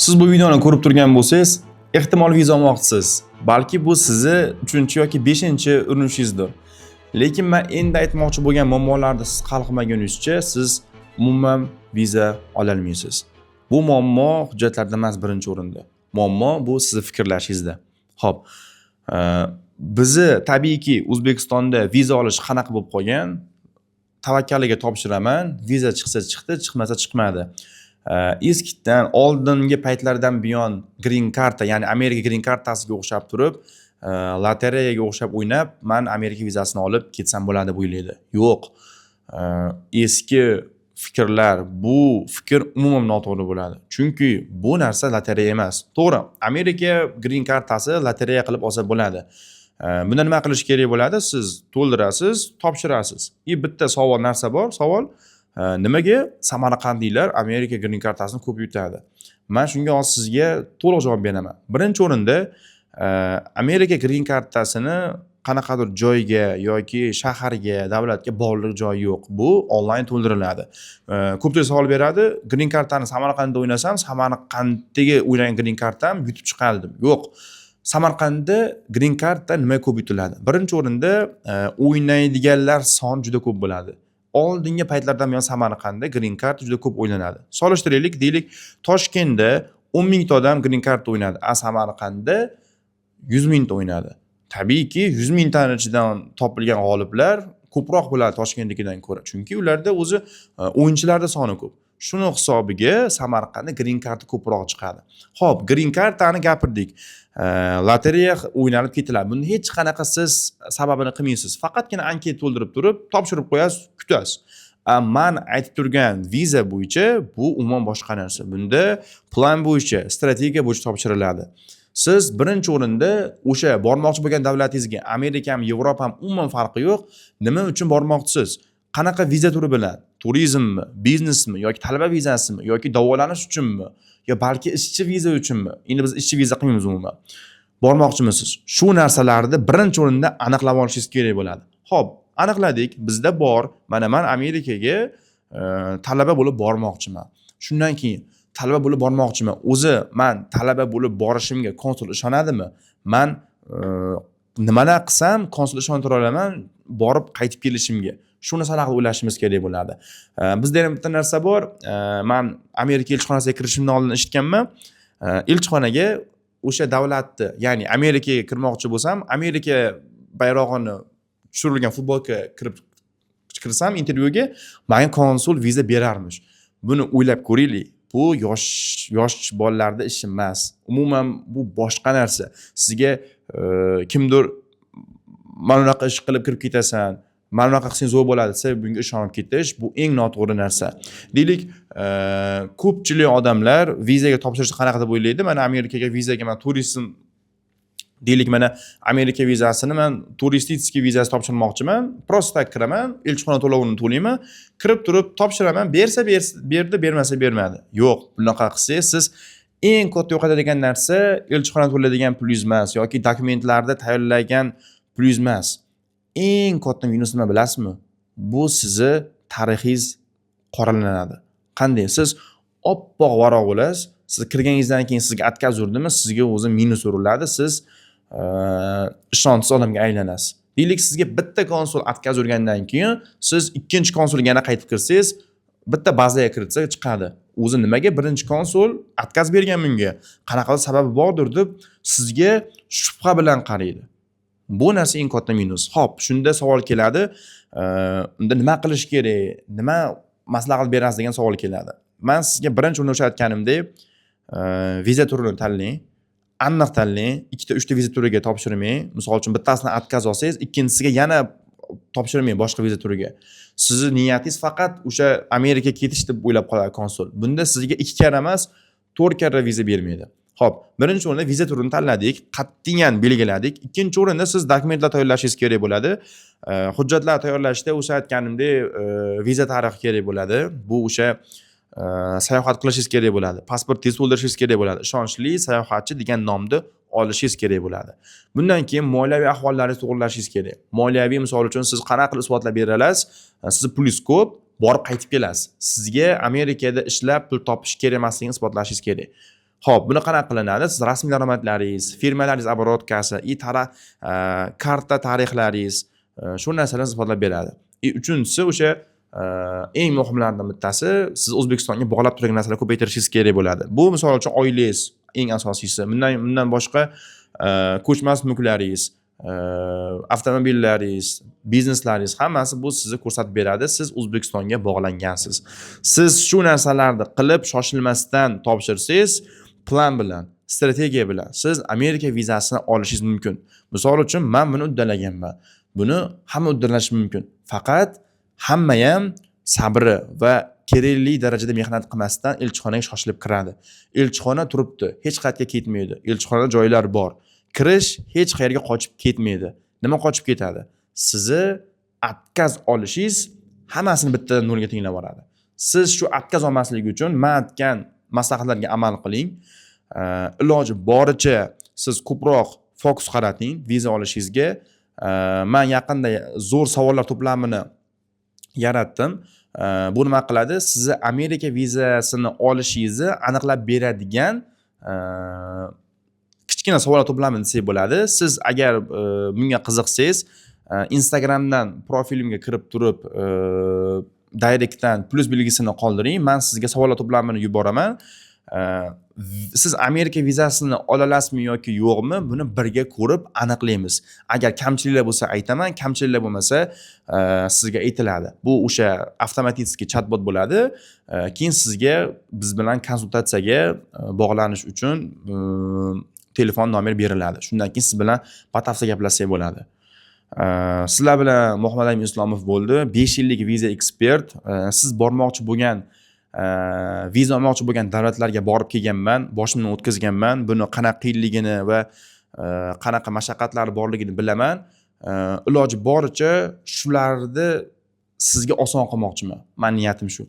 Siz bu videoni ko'rib turgan bo'lsangiz, ehtimol viza olmoqchisiz. Balki bu sizni 3 yoki 5-urinishingizdir. Lekin men endi aytmoqchi bo'lgan muammolarni siz hal qilmaguningizcha siz umuman viza ola olmaysiz. Bu muammo hujjatlarda emas, birinchi o'rinda. Muammo bu sizni fikrlashingizda. Xo'p, bizni tabiiyki O'zbekistonda viza olish qanaqa bo'lib qolgan? Tavakkaliga topshiraman, viza chiqsa chiqdi, chiqmasa chiqmadi. Eskidan oldingi paytlardan buyon green karta, ya'ni Amerika green kartasiga o'xshab turib, lotereyaga o'xshab o'ynab, men Amerika vizasini olib ketsam bo'ladi deb o'ylaydi. Yo'q. Eski fikrlar, bu fikr umuman noto'g'ri bo'ladi. Chunki bu narsa lotereya emas. To'g'ri, Amerika green kartasi lotereya qilib olsa bo'ladi. Bunda nima qilish kerak bo'ladi? Siz to'ldirasiz, topshirasiz. Bitta savol narsa bor, savol nimaga samarqandliklar Amerika green kartasini ko'p yutadi? Men shunga hozir sizga to'liq javob beraman. Birinchi o'rinda Amerika green kartasini qanaqadir joyga yoki shaharga, davlatga bog'liq joyi yo'q. Bu onlayn to'ldiriladi. Ko'pchilik savol beradi, green kartani Samarqandda o'ynasam, Samarqanddagi o'ynagan green kartam yutib chiqadi deb. Yo'q. Samarqandda green karta nima ko'p yutiladi? Birinchi o'rinda o'ynaydiganlar soni juda ko'p bo'ladi. Oldingi paytlardan buyon Samarqandda green card juda ko'p o'ynanadi. Solishtiraylik, deylik, Toshkentda 10 mingta odam green card o'ynadi, Samarqandda 100 mingta o'ynadi. Tabiiyki 100 mingtaning ichidan topilgan g'oliblar ko'proq bo'ladi Toshkentdagidan ko'ra. Chunki ularda o'zi o'yinchilarning soni ko'p. Shuni hisobiga Samarqandda green card ko'proq chiqadi. Xo'p, green cardani gapirdik. Lotereya o'ynalib ketiladi. Bunda hech qanaqa siz sababini qilmaysiz. Faqatgina anket to'ldirib turib, topshirib qo'yasiz, kutasiz. Men aytib turgan viza bo'yicha bu umuman boshqa narsa. Bunda plan bo'yicha, strategiya bo'yicha topshiriladi. Siz birinchi o'rinda o'sha bormoqchi bo'lgan davlatingizga, Amerika ham, Yevropa ham umuman farqi yo'q. Nima uchun bormoqchisiz? Qanaqa viza turi bilan? Turizmmi, biznesmi yoki talaba vizasimi yoki davolanish uchunmi? Yo balki ishchi viza uchunmi? Endi biz ishchi viza qilmaymiz umuman. Bormoqchimisiz? Shu narsalarni birinchi o'rinda aniqlab olishingiz kerak bo'ladi. Xo'p, aniqladik, bizda bor. Mana men Amerikaga talaba bo'lib bormoqchiman. Shundan keyin talaba bo'lib bormoqchiman. O'zi men talaba bo'lib borishimga konsul ishonadimi? Men nimalar qilsam konsul ishontira olaman borib qaytib kelishimga. Shuni haqida o'ylashimiz kerak bo'ladi. Bizda ham bitta narsa bor. Men Amerika elchixonasiga kirishimdan oldin eshitganman. Elchixonaga o'sha davlatni, ya'ni Amerikaga kirmoqchi bo'lsam, Amerika bayrog'ini tushirilgan futbolka kirsam intervyuga, menga konsul viza berarmish. Buni o'ylab ko'raylik. Bu yosh bolalarda ish emas. Umuman bu boshqa narsa. Sizga kimdir mana bunaqa ish qilib kirib ketasan, mana bunaqa qilsang zo'r bo'ladi desa, bunga ishonib ketish bu eng noto'g'ri narsa. Deylik, ko'pchilik odamlar vizaga topshirishni qanaqa deb o'ylaydi? Mana Amerikaga vizaga men turistman. Deylik, mana Amerika vizasini men turistik vizasi topshirmoqchiman. Prosta kiraman, elchixona to'lovini to'layman, kirib turib topshiraman, bersa berdi, bermasa bermadi. Yo'q, bunaqa qilsangiz siz eng katta yo'qotadigan narsa elchixona to'laydigan pulingiz emas yoki dokumentlarda tayyorlagan pulingiz emas. Eng katta minus nima bilasizmi? Bu sizni tarixingiz qoralanadi. Qanday? Siz oppoq varoq bo'lasiz. Siz kirganingizdan keyin sizga atkaz urdimi, sizga o'zi minus uriladi. Siz ishonchsiz odamga aylanasiz. Deylik, sizga bitta konsul atkaz urgandan keyin siz ikkinchi konsulga yana qaytib kirsangiz, bitta bazaga kiritsa chiqadi. O'zi nimaga birinchi konsul atkaz bergan bunga? Qanaqadir sababi bordir deb sizga shubha bilan qaraydi. Bu narsa eng katta minus. Xo'p, shunda savol keladi, unda nima qilish kerak? Nima maslahat berasiz degan savol keladi. Men sizga birinchi o'rinda o'sha aytganimdek, viza turini tanlang. Aniq tanlang, 2-3 ta viza turiga topshirmang. Misol uchun bittasini atkaz olsangiz, ikkinchisiga yana topshirmang boshqa viza turiga. Sizning niyatingiz faqat o'sha Amerikaga ketish deb o'ylab qoladi konsul. Bunda sizga 2 karra emas, 4 karra viza bermaydi. Xo'p, birinchi o'rinda viza turini tanladik, qat'iyan belgiladik. Ikkinchi o'rinda siz dokumentlar tayyorlashingiz kerak bo'ladi. Hujjatlar tayyorlashda o'sha aytganimdek viza tarixi kerak bo'ladi. Bu o'sha sayohat qilishingiz kerak bo'ladi. Pasportingizni to'ldirishingiz kerak bo'ladi. Ishonchli sayohatchi degan nomni olishingiz kerak bo'ladi. Bundan keyin moliyaviy ahvollaringizni to'g'rilashingiz kerak. Moliyaviy, misol uchun siz qanaqa qilib isbotlab bera olasiz? Siz pulingiz ko'p, borib qaytib kelasiz. Sizga Amerikada ishlab pul topish kerak emasligini isbotlashingiz kerak. Xo'p, buni qanaqa qilinadi? Siz rasmiy daromadlaringiz, firmalaringiz обороткасы, karta tarixlaringiz, shu narsalarni isbotlab beradi. Uchinchisi o'sha eng muhimlaridan bittasi, siz O'zbekistonga bog'lab turgan narsalarni ko'paytirishingiz kerak bo'ladi. Bu misol uchun oilangiz eng asosiysi. Bundan boshqa ko'chmas mulklaringiz, avtomobillaringiz, bizneslaringiz hammasi bu sizni ko'rsatib beradi. Siz O'zbekistonga bog'langansiz. Siz shu narsalarni qilib shoshilmasdan topshirsangiz, plan bilan, strategiya bilan siz Amerika vizasini olishingiz mumkin. Misol uchun men buni uddalaganman. Buni hamma uddalashi mumkin. Faqat hamma ham sabri va kerakli darajada mehnat qilmasdan elchixonaga shoshilib kiradi. Elchixona turibdi, hech qayerga ketmaydi. Elchixonada joylar bor. Kirish hech qayerga qochib ketmaydi. Nima qochib ketadi? Sizni отказ olishingiz hammasini bitta nolga tenglab boradi. Siz shu отказ olmasligi uchun men aytgan maslahatlarga amal qiling. Iloji boricha siz ko'proq fokus qarating viza olishingizga. Men yaqinda zo'r savollar to'plamini yaratdim. Bu nima qiladi? Sizni Amerika vizasini olishingizni aniqlab beradigan kichkina savollar to'plamini desak bo'ladi. Siz agar bunga qiziqsangiz, Instagramdan profilimga kirib turib, direktdan plus belgisini qoldiring. Men sizga savollar to'plamini yuboraman. Siz Amerika vizasini olalasizmi yoki yo'qmi, buni birga ko'rib aniqlaymiz. Agar kamchiliklar bo'lsa aytaman, kamchiliklar bo'lmasa sizga aytiladi. Bu o'sha avtomatik chatbot bo'ladi. Keyin sizga biz bilan konsultatsiyaga bog'lanish uchun telefon nomer beriladi. Shundan keyin siz bilan batafsil gaplashsak bo'ladi. Sizlar bilan Muhammad Amin Islomov bo'ldi. 5 yillik viza ekspert. Siz bormoqchi bo'lgan viza olmoqchi bo'lgan davlatlarga borib kelganman, boshimdan o'tkazganman. Buni qanaqa qiyinligini va qanaqa mashaqqatlari borligini bilaman. Iloji boricha shularni sizga oson qilmoqchiman. Men niyatim shu.